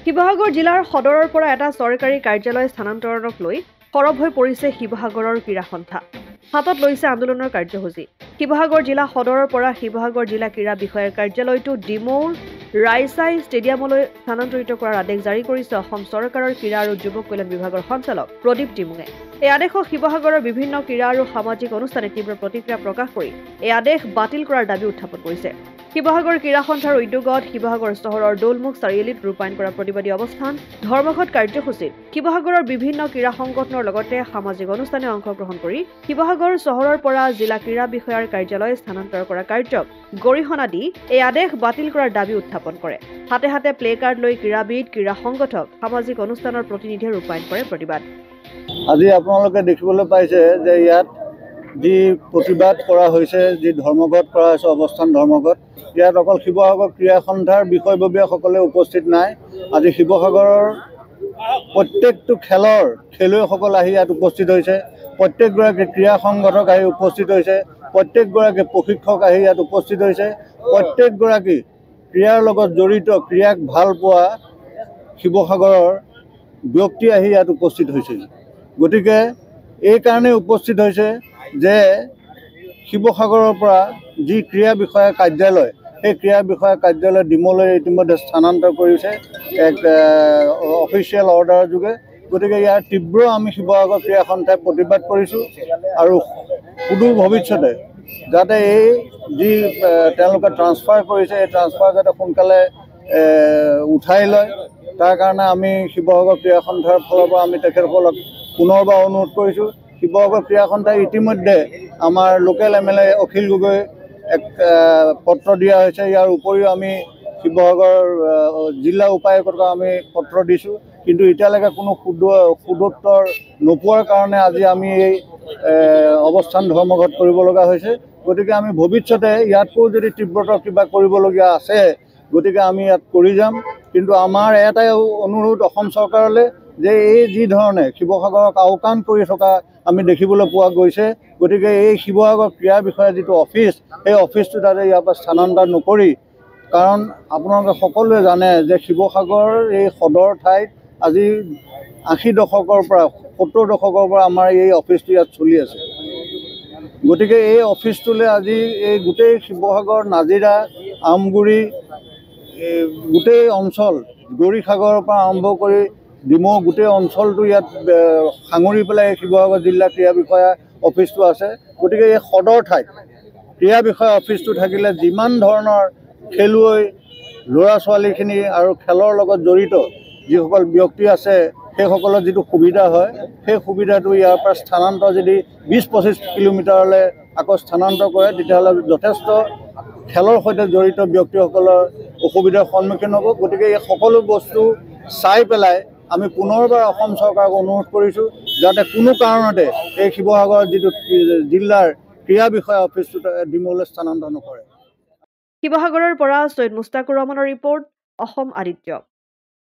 শিৱসাগৰ জিলাৰ সদৰৰ পৰা এটা চৰকাৰী কাৰ্যালয় স্থানান্তৰণক লৈ সৰব হৈ পৰিছে শিৱসাগৰৰ ক্ৰীড়া সন্থা। হাতত লৈছে আন্দোলনৰ কাৰ্যসূচী। শিৱসাগৰ জিলা সদৰৰ পৰা শিৱসাগৰ জিলা ক্ৰীড়া বিষয়াৰ কাৰ্যালয়টো ডিমৌৰ ৰাইচাই ষ্টেডিয়ামলৈ স্থানান্তৰিত কৰাৰ আদেশ জাৰি কৰিছে অসম চৰকাৰৰ ক্ৰীড়া আৰু যুৱ কল্যাণ বিভাগৰ সঞ্চালক প্ৰদীপ ডিমুঙে। এই আদেশক শিৱসাগৰৰ বিভিন্ন ক্ৰীড়া আৰু সামাজিক অনুষ্ঠানে তীব্ৰ প্ৰতিক্ৰিয়া প্ৰকাশ কৰি এই আদেশ বাতিল কৰাৰ দাবী উত্থাপন কৰিছে। শিৱসাগৰ ক্ৰীড়া সন্থাৰ উদ্যোগত শিৱসাগৰ চহৰৰ দৌলমুখ চাৰিআলিত ৰূপায়ণ কৰা প্ৰতিবাদী অৱস্থান ধৰ্মঘট কাৰ্যসূচীত শিৱসাগৰৰ বিভিন্ন ক্ৰীড়া সংগঠনৰ লগতে সামাজিক অনুষ্ঠানে অংশগ্ৰহণ কৰি শিৱসাগৰ চহৰৰ পৰা জিলা ক্ৰীড়া বিষয়াৰ কাৰ্যালয় স্থানান্তৰ কৰা কাৰ্যক গৰিহণা দি এই আদেশ বাতিল কৰাৰ দাবী উত্থাপন কৰে। হাতে হাতে প্লে কাৰ্ড লৈ ক্ৰীড়াবিদ, ক্ৰীড়া সংগঠক, সামাজিক অনুষ্ঠানৰ প্ৰতিনিধিয়ে ৰূপায়ণ কৰে প্ৰতিবাদ। আজি আপোনালোকে দেখিবলৈ পাইছে যে ইয়াত যি প্ৰতিবাদ কৰা হৈছে, যি ধৰ্মঘট কৰা হৈছে, অৱস্থান ধৰ্মঘট, ইয়াত অকল শিৱসাগৰ ক্ৰীড়া সন্থাৰ বিষয়ববীয়াসকলে উপস্থিত নাই। আজি শিৱসাগৰৰ প্ৰত্যেকটো খেলৰ খেলুৱৈসকল আহি ইয়াত উপস্থিত হৈছে, প্ৰত্যেকগৰাকী ক্ৰীড়া সংগঠক আহি উপস্থিত হৈছে, প্ৰত্যেকগৰাকী প্ৰশিক্ষক আহি ইয়াত উপস্থিত হৈছে, প্ৰত্যেকগৰাকী ক্ৰীড়াৰ লগত জড়িত, ক্ৰীড়াক ভাল পোৱা শিৱসাগৰৰ ব্যক্তি আহি ইয়াত উপস্থিত হৈছে। গতিকে এই কাৰণে উপস্থিত হৈছে যে শিৱসাগৰৰ পৰা যি ক্ৰীড়া বিষয়া কাৰ্যালয়, সেই ক্ৰীড়া বিষয়া কাৰ্যালয় ডিমৌলৈ ইতিমধ্যে স্থানান্তৰ কৰিছে এক অফিচিয়েল অৰ্ডাৰৰ যোগে। গতিকে ইয়াৰ তীব্ৰ আমি শিৱসাগৰ ক্ৰীড়া সন্থাই প্ৰতিবাদ কৰিছোঁ আৰু সুদূৰ ভৱিষ্যতে যাতে এই যি তেওঁলোকে ট্ৰান্সফাৰ কৰিছে, এই ট্ৰান্সফাৰ যাতে সোনকালে উঠাই লয়, তাৰ কাৰণে আমি শিৱসাগৰ ক্ৰীড়া সন্থাৰ ফালৰ পৰা আমি তেখেতসকলক পুনৰবাৰ অনুৰোধ কৰিছোঁ। শিৱসাগৰ ক্ৰীড়া সন্থাই ইতিমধ্যে আমাৰ লোকেল MLA অখিল গগৈ এক পত্ৰ দিয়া হৈছে। ইয়াৰ উপৰিও আমি শিৱসাগৰ জিলা উপায়ুক্তক আমি পত্ৰ দিছোঁ, কিন্তু এতিয়ালৈকে কোনো সুদোত্তৰ নোপোৱাৰ কাৰণে আজি আমি এই অৱস্থান ধৰ্মঘট কৰিব লগা হৈছে। গতিকে আমি ভৱিষ্যতে ইয়াতকৈও যদি তীব্ৰতৰ কিবা কৰিবলগীয়া আছে, গতিকে আমি ইয়াত কৰি যাম। কিন্তু আমাৰ এটাই অনুৰোধ অসম চৰকাৰলৈ যে এই যি ধৰণে শিৱসাগৰক আওকাণ কৰি থকা আমি দেখিবলৈ পোৱা গৈছে, গতিকে এই শিৱসাগৰ ক্ৰীড়া বিষয়া যিটো অফিচ, সেই অফিচটো তাতে ইয়াৰ পৰা স্থানান্তৰ নকৰি, কাৰণ আপোনালোকে সকলোৱে জানে যে শিৱসাগৰ এই সদৰ ঠাইত আজি 80 দশকৰ পৰা 70 দশকৰ পৰা আমাৰ এই অফিচটো ইয়াত চলি আছে। গতিকে এই অফিচটোলৈ আজি এই গোটেই শিৱসাগৰ, নাজিৰা, আমগুৰি, গোটেই অঞ্চল, গৌৰীসাগৰৰ পৰা আৰম্ভ কৰি ডিমৌ গোটেই অঞ্চলটো ইয়াত সাঙুৰি পেলাই শিৱসাগৰ জিলা ক্ৰীড়া বিষয়া অফিচটো আছে। গতিকে এই সদৰ ঠাইত ক্ৰীড়া বিষয়া অফিচটো থাকিলে যিমান ধৰণৰ খেলুৱৈ, ল'ৰা ছোৱালীখিনি আৰু খেলৰ লগত জড়িত যিসকল ব্যক্তি আছে, সেইসকলৰ যিটো সুবিধা হয়, সেই সুবিধাটো ইয়াৰ পৰা স্থানান্তৰ যদি 20-25 কিলোমিটাৰলৈ আকৌ স্থানান্তৰ কৰে, তেতিয়াহ'লে যথেষ্ট খেলৰ সৈতে জড়িত ব্যক্তিসকলৰ অসুবিধাৰ সন্মুখীন হ'ব। গতিকে এই সকলো বস্তু চাই পেলাই আমি পুনৰবাৰ অসম চৰকাৰক অনুৰোধ কৰিছোঁ যাতে কোনো কাৰণতে এই শিৱসাগৰ যিটো জিলাৰ ক্ৰীড়া বিষয়া অফিচটো ডিমৌলৈ স্থানান্তৰ নকৰে। শিৱসাগৰৰ পৰা চৈয়দ মুস্তাকুৰ ৰহমানৰ ৰিপৰ্ট, অসম আদিত্য।